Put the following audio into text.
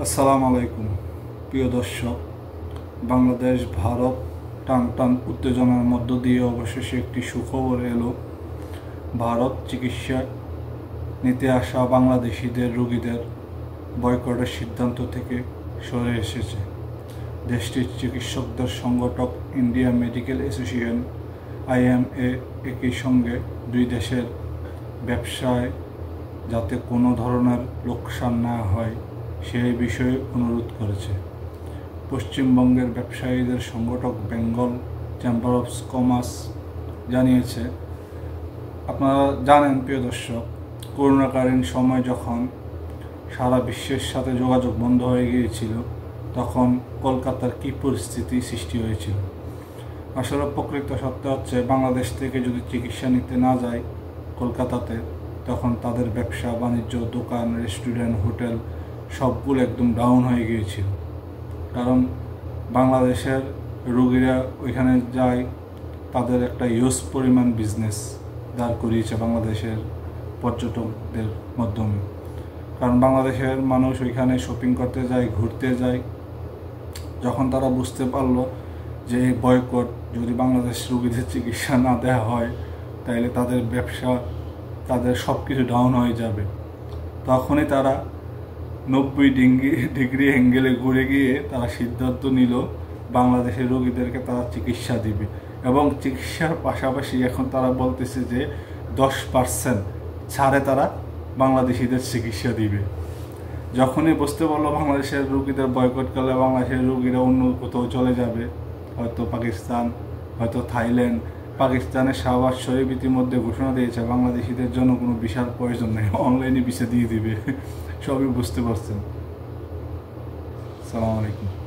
আসসালামু আলাইকুম প্রিয় দর্শক। বাংলাদেশ ভারত টান টান উত্তেজনার মধ্য দিয়ে অবশেষে একটি সুখবর এলো। ভারত চিকিৎসা নিতে আসা বাংলাদেশিদের রোগীদের বয়কটের সিদ্ধান্ত থেকে সরে এসেছে। দেশটির চিকিৎসকদের সংগঠক ইন্ডিয়া মেডিকেল অ্যাসোসিয়েশন IMA একই সঙ্গে দুই দেশের ব্যবসায় যাতে কোনো ধরনের লোকসান না হয় সেই বিষয়ে অনুরোধ করেছে। পশ্চিমবঙ্গের ব্যবসায়ীদের সংগঠক বেঙ্গল চেম্বার অফ কমার্স জানিয়েছে, আপনারা জানেন প্রিয় দর্শক, করোনাকালীন সময় যখন সারা বিশ্বের সাথে যোগাযোগ বন্ধ হয়ে গিয়েছিল তখন কলকাতার কী পরিস্থিতি সৃষ্টি হয়েছিল। আসলে প্রকৃত সত্য হচ্ছে, বাংলাদেশ থেকে যদি চিকিৎসা নিতে না যায় কলকাতাতে, তখন তাদের ব্যবসা বাণিজ্য, দোকান, রেস্টুরেন্ট, হোটেল সবগুলো একদম ডাউন হয়ে গিয়েছিল। কারণ বাংলাদেশের রোগীরা ওইখানে যায়, তাদের একটা হিউজ পরিমাণ বিজনেস দাঁড় করিয়েছে বাংলাদেশের পর্যটকদের মাধ্যমে। কারণ বাংলাদেশের মানুষ ওইখানে শপিং করতে যায়, ঘুরতে যায়। যখন তারা বুঝতে পারলো যে এই বয়কট যদি বাংলাদেশ রোগীদের চিকিৎসা না দেওয়া হয় তাইলে তাদের ব্যবসা, তাদের সব কিছু ডাউন হয়ে যাবে, তখনই তারা 90 ডিগ্রি অ্যাঙ্গেলে ঘুরে গিয়ে তারা সিদ্ধান্ত নিল বাংলাদেশের রোগীদেরকে তারা চিকিৎসা দিবে। এবং চিকিৎসার পাশাপাশি এখন তারা বলতেছে যে 10% ছাড়ে তারা বাংলাদেশিদের চিকিৎসা দিবে। যখনই বুঝতে পারলো বাংলাদেশের রোগীদের বয়কট করলে বাংলাদেশের রোগীরা অন্য কোথাও চলে যাবে, হয়তো পাকিস্তান, হয়তো থাইল্যান্ড। পাকিস্তানের শাহবাজ শরীফ ইতিমধ্যে ঘোষণা দিয়েছে বাংলাদেশিদের জন্য কোনো ভিসার প্রয়োজন নেই, অনলাইনে ভিসা দিয়ে দিবে। সবই বুঝতে পারছেন। আসসালামু আলাইকুম।